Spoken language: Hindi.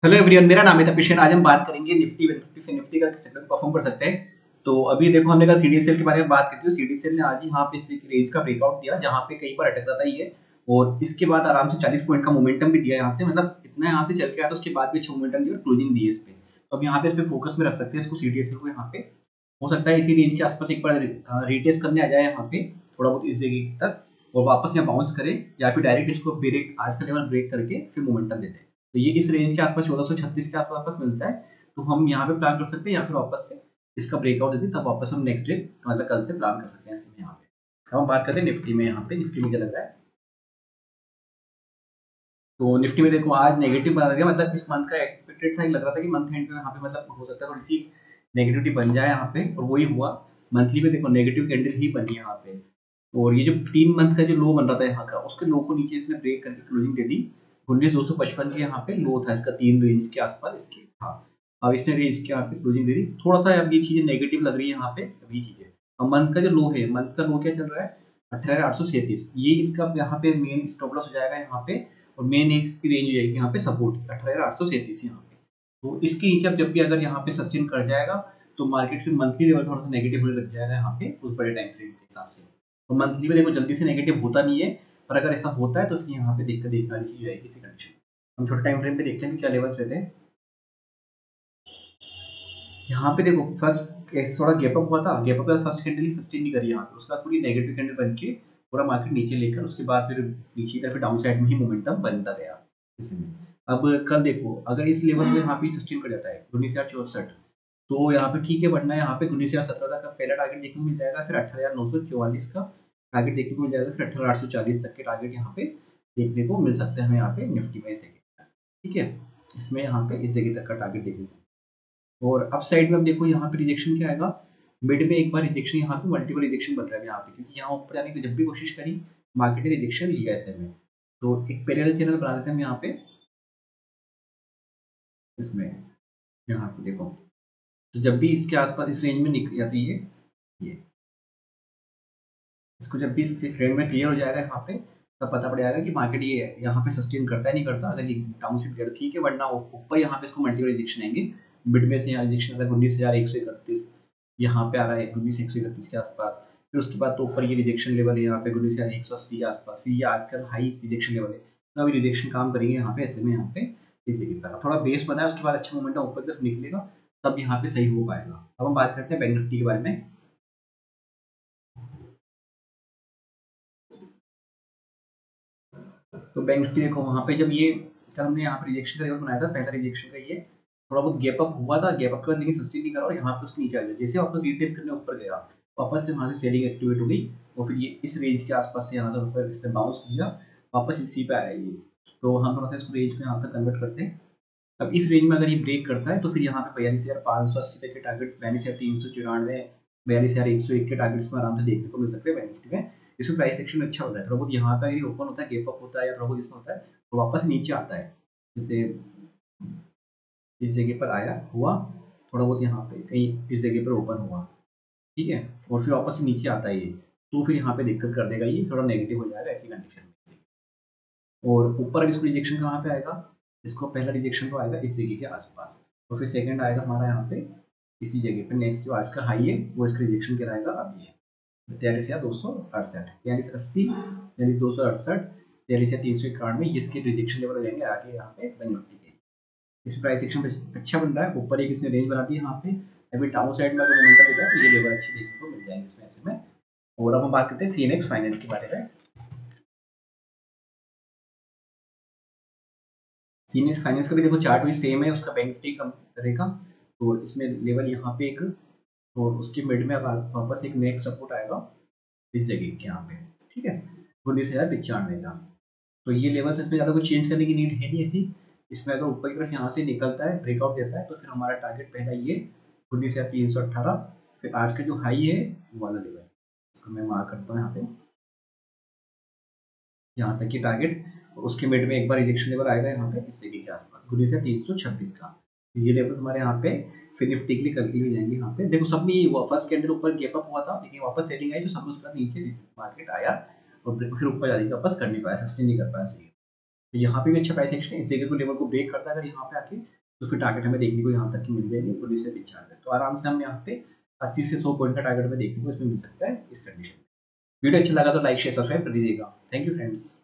हेलो एवरीवन, मेरा नाम है तपिशन। आज हम बात करेंगे निफ्टी निफ्टी से निफ्टी का किस तरह परफॉर्म कर सकते हैं। तो अभी देखो, हमने कहा सीडीएसएल के बारे में बात करते हैं। सीडीएसएल ने आज ही यहाँ पे इस रेंज का ब्रेकआउट दिया जहाँ पे कई बार अटक रहा था ये, और इसके बाद आराम से 40 पॉइंट का मोमेंटम भी दिया यहाँ से। मतलब इतना यहाँ से चल के आया तो उसके बाद भी अच्छा मोमेंटम दिया और क्लोजिंग दी है इस पे। तो अब यहाँ पे इस पे फोकस में रख सकते हैं इसको, सीडीएसएल को। यहाँ पे हो सकता है इसी रेंज के आसपास एक बार रीटेस्ट करने आ जाए यहाँ पे थोड़ा बहुत इस जगह तक, और वापस यहाँ बाउंस करे, या फिर डायरेक्ट इसको ब्रेक, आज का लेवल ब्रेक करके फिर मोमेंटम देते हैं। तो ये इस रेंज के आसपास 1436 के आसपास मिलता है। तो हम यहाँ पे प्लान कर सकते हैं, या फिर वापस से इसका ब्रेकआउट देते हैं, तब वापस हम नेक्स्ट डे मतलब कल से प्लान कर सकते हैं इसमें। यहाँ पे अब हम बात करते हैं निफ्टी में। यहाँ पे निफ्टी में क्या लग रहा है, तो निफ्टी में देखो आज नेगेटिव बना दिया। मतलब इस मंथ का एक्सपेक्टेड था, लग रहा था कि मंथ एंड में यहाँ पे मतलब हो सकता है थोड़ी सी नेगेटिविटी बन जाए यहाँ पे, और वही हुआ। मंथली में देखो नेगेटिव कैंडल ही बनी यहाँ पे, और ये जो 3 मंथ का जो लो बन रहा था यहाँ का, उसके लो को नीचे इसने ब्रेक करके क्लोजिंग दे दी। 19,255 के यहाँ पे लो था इसका, 3 रेंज के आसपास इसके था। अब इसने रेंज के यहाँ पे क्लोजिंग दे दी। थोड़ा सा अब ये चीजें नेगेटिव लग रही है यहाँ पे अभी चीजें। अब मंथ का जो लो है, मंथ का लो क्या चल रहा है, 18,837। ये इसका यहाँ पे मेन स्टॉप लॉस हो जाएगा यहाँ पे, और मेन इसकी रेंज हो जाएगी यहाँ पे सपोर्ट 18,837 यहाँ पे। तो इसके नीचे अब जब भी अगर यहाँ पे सस्टेन कर जाएगा, तो मार्केट फिर मंथली लेवल थोड़ा सा नेगेटिव होने लग जाएगा यहाँ पे उस बड़े टाइम फ्रेम के हिसाब से। तो मंथली में देखो जल्दी से नेगेटिव होता नहीं है, पर अगर ऐसा होता है तो फिर यहाँ पे दिक्कत देखने वाली चीज आएगी इसी कंडीशन में। हम छोटे टाइम फ्रेम पे देखते हैं कि क्या लेवल्स रहते हैं। यहाँ पे देखो फर्स्ट थोड़ा गैप अप हुआ था, गैप अप फर्स्ट कैंडल ही सस्टेन नहीं करी यहाँ पे, उसका पूरी नेगेटिव कैंडल बन के पूरा मार्केट नीचे लेकर उसके बाद फिर नीचे तरफ डाउन साइड में ही मोमेंटम बनता गया इसमें। अब कल देखो अगर इस लेवल को यहाँ पे सस्टेन कर जाता है 19,064, तो यहाँ पे ठीक है, बढ़ना है यहाँ पे 19,017 का पहला टारगेट देखने को मिल जाएगा, फिर 18,944 का टारगेट देखने को मिल जाएगा, फिर 18,840 तक के टारगेट यहाँ पे देखने को मिल सकते हैं हमें यहाँ पे निफ्टी में इस जगह। ठीक है, इसमें यहाँ पे इस जगह तक का टारगेट देखने को। और अप साइड में अब देखो यहाँ पे रिजेक्शन क्या आएगा, मिड में एक बार रिजेक्शन, यहाँ पे मल्टीपल रिजेक्शन बन रहा है यहाँ पे, क्योंकि यहाँ ऊपर आने की जब भी कोशिश करी मार्केट ने रिजेक्शन लिया ऐसे में। तो एक पैरेलल चैनल बना देते हैं हम यहाँ पे इसमें। यहाँ पे देखो, तो जब भी इसके आसपास इस रेंज में निकल जाती है ये, इसको जब भी इस ट्रेंड में क्लियर हो जाएगा यहाँ पे, तब पता पड़ जाएगा कि मार्केट ये यहाँ पे सस्टेन करता है नहीं करता। अगर ये डाउन साइड गया ठीक है, वरना ऊपर यहाँ पे इसको मल्टीपल रिजेक्शन आएंगे। मिड में से यहाँ रिजेक्शन आता है 19,131, यहाँ पे आ रहा है 19,131 के आसपास। फिर उसके बाद तो ऊपर ये रिजेक्शन लेवल है यहाँ पे 19,180 के आसपास। फिर ये आजकल हाई रिजेक्शन लेवल है, तो अभी रिजेक्शन काम करेंगे यहाँ पे ऐसे में। यहाँ पे इस जगह पर थोड़ा बेस बना है, उसके बाद अच्छा मोमेंटम ऊपर की तरफ निकलेगा, तब यहाँ पे सही हो पाएगा। अब हम बात करते हैं बैंक निफ्टी के बारे में। तो बैंक निफ्टी देखो वहाँ पे जब ये, जब हमने यहाँ पे रिजेक्शन का लेवल बनाया था, पहला रिजेक्शन का ये थोड़ा बहुत गैप अप हुआ था, गैप अप के बाद लेकिन सस्टेन नहीं करा, और यहाँ पे उसके नीचे आ गया। जैसे वापस रीटेस्ट करने ऊपर गया, वापस से वहाँ से सेलिंग एक्टिवेट हो गई, और फिर ये इस रेंज के आसपास से यहाँ से फिर इसने बाउंस किया, वापस इसी पे आया ये। तो हम थोड़ा सा इसको रेंज में यहाँ तक कन्वर्ट करते हैं। अब इस रेंज में अगर ये ब्रेक करता है, तो फिर यहाँ पे 42,580 तक के टारगेट, 42,394, 42,101 के टारगेट्स में आराम से देखने को मिल सकते हैं बैंक निफ्टी में। इसमें प्राइस सेक्शन अच्छा होता है, थोड़ा बहुत यहाँ का ये ओपन होता है, गैप अप होता है, या थोड़ा बहुत इसमें होता है तो वापस नीचे आता है। जैसे इस जगह पर आया हुआ, थोड़ा बहुत यहाँ पे कहीं इस जगह पर ओपन हुआ, ठीक है, और फिर वापस नीचे आता है ये, तो फिर यहाँ पे दिक्कत कर देगा, ये थोड़ा नेगेटिव हो जाएगा ऐसी कंडीशन में। और ऊपर अब इसको रिजेक्शन कहाँ पे आएगा, इसको पहला रिजेक्शन तो आएगा इस जगह के आसपास, और फिर सेकंड आएगा हमारा यहाँ पे इसी जगह पे। नेक्स्ट जो आज का हाई है वो इसका रिजेक्शन कराएगा अब ये 43,268, 43,80, 43,268, 43,391, ये इसके रिजेक्शन लेवल हो जाएंगे आगे यहाँ पे बैंक निफ्टी के। इस प्राइस सेक्शन अच्छा बन रहा है, ऊपर एक इसने रेंज बना दी है यहाँ पे। अभी डाउन साइड में अगर मोमेंटम देता है तो ये लेवल अच्छे देखने को मिल जाएंगे इसमें ऐसे में। और अब हम बात करते हैं सीएनएक्स फाइनेंस के बारे में। सीनियस फाइनेंस का भी देखो चार्ट भी सेम है, उसका बैंक निफ्टी कम रहेगा, तो इसमें लेवल यहाँ पे एक, और उसके मिड में वापस एक नेक्स्ट सपोर्ट आएगा इस जगह के यहाँ पे, ठीक है, 19,095 का। तो ये लेवल्स इसमें ज़्यादा कुछ चेंज करने की नीड है नहीं ऐसी। इसमें अगर ऊपर की तरफ यहाँ से निकलता है, ब्रेकआउट देता है, तो फिर हमारा टारगेट पहला ये 19,318, फिर आज का जो हाई है वो वाला लेवल, इसको मैं मार्क करता हूँ यहाँ पे, यहाँ तक की टारगेट। उसके मिड में एक बार रिजेक्शन लेवल आएगा यहाँ पे इस जगह के आसपास 19,326 का। ये लेवल हमारे यहाँ पे फिर निफ्टी के लिए कंटिन्यू हो जाएंगे। यहाँ पे देखो सब में ये हुआ, फर्स्ट कैंडल ऊपर गैप अप हुआ था, लेकिन वापस सेलिंग आई तो सब उसके बाद नीचे मार्केट आया, और फिर ऊपर जाने की वापस कर नहीं पाया, सस्टेन नहीं कर पाया सही। तो यहाँ पे भी अच्छा प्राइस एक्शन है, इस जगह को लेवल को ब्रेक करता है अगर यहाँ पे आके, तो फिर टारगेट हमें देखने को यहाँ तक की मिल जाएगी 19 से 95। तो आराम से हम यहाँ पे 80 से 100 पॉइंट का टारगेट हमें देखने को इसमें मिल सकता है इस कंडीशन में। वीडियो अच्छा लगा तो लाइक शेयर सब्सक्राइब कर दीजिएगा। Thank you friends.